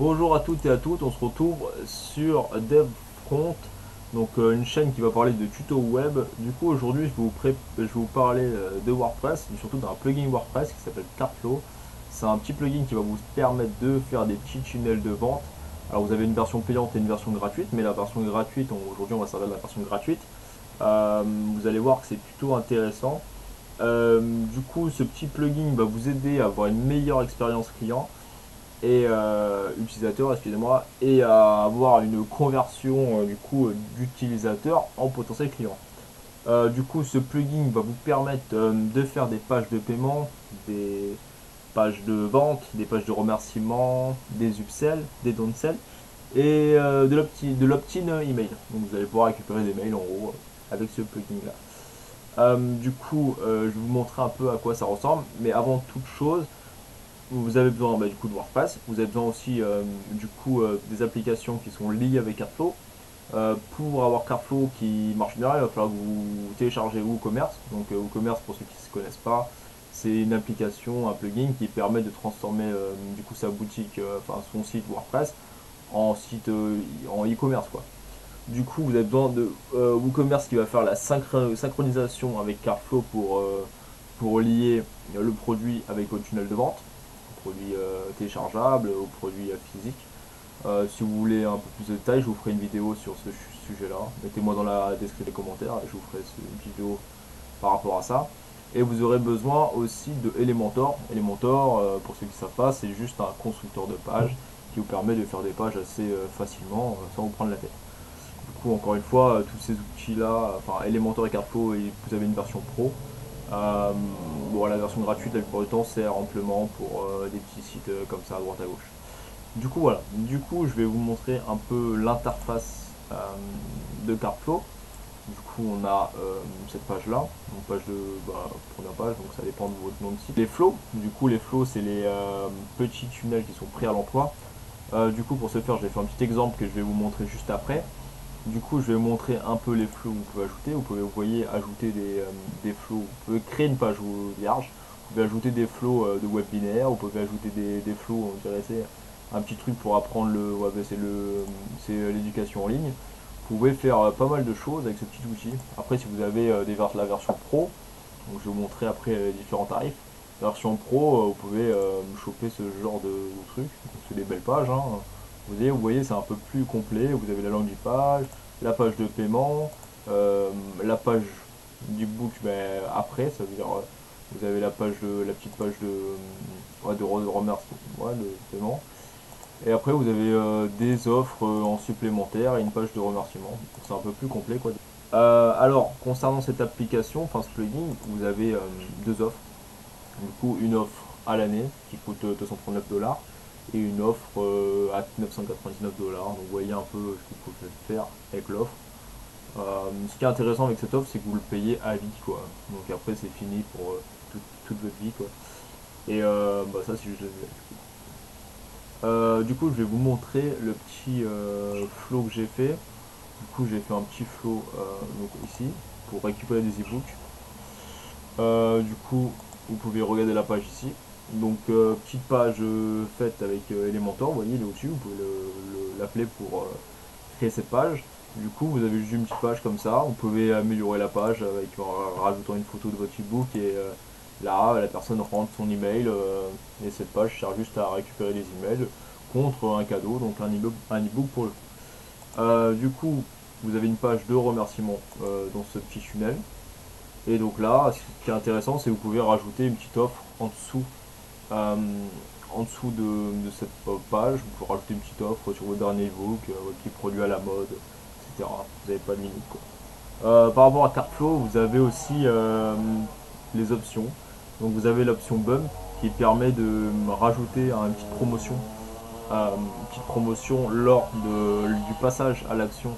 Bonjour à toutes et à toutes, on se retrouve sur DevFront, donc une chaîne qui va parler de tutos web. Du coup aujourd'hui je vais vous parler de WordPress, et surtout d'un plugin WordPress qui s'appelle Cartflow. C'est un petit plugin qui va vous permettre de faire des petits tunnels de vente. Alors vous avez une version payante et une version gratuite, mais la version gratuite, aujourd'hui on va servir de la version gratuite. Vous allez voir que c'est plutôt intéressant. Du coup ce petit plugin va vous aider à avoir une meilleure expérience client et utilisateur, excusez-moi, et à avoir une conversion du coup d'utilisateur en potentiel client. Du coup, ce plugin va vous permettre de faire des pages de paiement, des pages de vente, des pages de remerciement, des upsells, des downsell et de l'opt-in email. Donc vous allez pouvoir récupérer des mails en gros avec ce plugin là. Du coup, je vais vous montrer un peu à quoi ça ressemble, mais avant toute chose, vous avez besoin du coup de WordPress, vous avez besoin aussi des applications qui sont liées avec Cartflow. Pour avoir Cartflow qui marche bien, il va falloir que vous téléchargez WooCommerce. Donc WooCommerce, pour ceux qui ne se connaissent pas, c'est une application, un plugin qui permet de transformer du coup sa boutique, enfin son site WordPress en site en e-commerce quoi. Du coup, vous avez besoin de WooCommerce qui va faire la synchronisation avec Cartflow pour lier le produit avec votre tunnel de vente, au produit téléchargeable, au produit physique. Si vous voulez un peu plus de détails, je vous ferai une vidéo sur ce sujet-là. Mettez-moi dans la description des commentaires et je vous ferai une vidéo par rapport à ça. Et vous aurez besoin aussi de Elementor. Elementor, pour ceux qui ne savent pas, c'est juste un constructeur de pages qui vous permet de faire des pages assez facilement sans vous prendre la tête. Du coup, encore une fois, tous ces outils-là, enfin Elementor et Cartflow, et vous avez une version pro. Bon, la version gratuite, la plupart du temps, sert amplement pour des petits sites comme ça à droite à gauche. Du coup, voilà. Du coup, je vais vous montrer un peu l'interface de Cartflow. Du coup, on a cette page-là, donc page de première page, donc ça dépend de votre nom de site. Les flows, du coup, les flows, c'est les petits tunnels qui sont prêts à l'emploi. Du coup, pour ce faire, je vais faire un petit exemple que je vais vous montrer juste après. Du coup, je vais vous montrer un peu les flows que vous pouvez ajouter. Vous voyez, ajouter des flows. Vous pouvez créer une page vierge. Vous pouvez ajouter des flows de web binaire. Vous pouvez ajouter des flows, on dirait c'est un petit truc pour apprendre le web, c'est l'éducation en ligne. Vous pouvez faire pas mal de choses avec ce petit outil. Après, si vous avez la version pro, donc je vais vous montrer après les différents tarifs. Version pro, vous pouvez choper ce genre de truc. C'est des belles pages. Hein. Vous voyez, c'est un peu plus complet. Vous avez la landing page, la page de paiement, la page du book après, ça veut dire vous avez la petite page de remerciement, de paiement. Et après vous avez des offres en supplémentaire et une page de remerciement. C'est un peu plus complet quoi. Alors concernant cette application, enfin ce plugin, vous avez deux offres. Du coup une offre à l'année qui coûte 239 $ et une offre à 999 $. Donc vous voyez un peu ce que vous pouvez faire avec l'offre. Ce qui est intéressant avec cette offre, c'est que vous le payez à vie quoi. Donc après c'est fini pour toute votre vie quoi. Et ça c'est juste du coup, je vais vous montrer le petit flow que j'ai fait. Du coup, j'ai fait un petit flow donc ici pour récupérer des e-books. Du coup, vous pouvez regarder la page ici. Donc, petite page faite avec Elementor, vous voyez, il est au-dessus. Vous pouvez l'appeler pour créer cette page. Du coup, vous avez juste une petite page comme ça. Vous pouvez améliorer la page avec rajoutant une photo de votre e-book et là, la personne rentre son email et cette page sert juste à récupérer des emails contre un cadeau, donc un e-book pour le du coup, vous avez une page de remerciement dans ce petit tunnel. Et donc là, ce qui est intéressant, c'est que vous pouvez rajouter une petite offre euh, en dessous de cette page. Vous pouvez rajouter une petite offre sur votre dernier e-book, votre petit produit à la mode, etc. Vous n'avez pas de limite quoi. Par rapport à Cartflow, vous avez aussi les options. Donc vous avez l'option Bump qui permet de rajouter une petite promotion lors du passage à l'action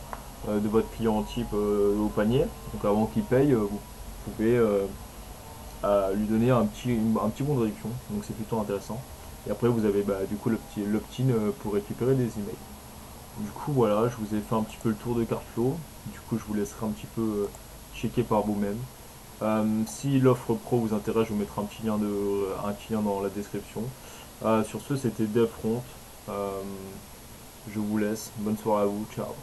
de votre client type au panier. Donc avant qu'il paye, vous pouvez lui donner un petit bon de réduction. Donc c'est plutôt intéressant. Et après vous avez du coup l'opt-in pour récupérer des emails. Du coup voilà, je vous ai fait un petit peu le tour de Cartflow. Du coup je vous laisserai un petit peu checker par vous-même. Si l'offre pro vous intéresse, je vous mettrai un petit lien dans la description. Sur ce, c'était DevFront. Je vous laisse, bonne soirée à vous, ciao.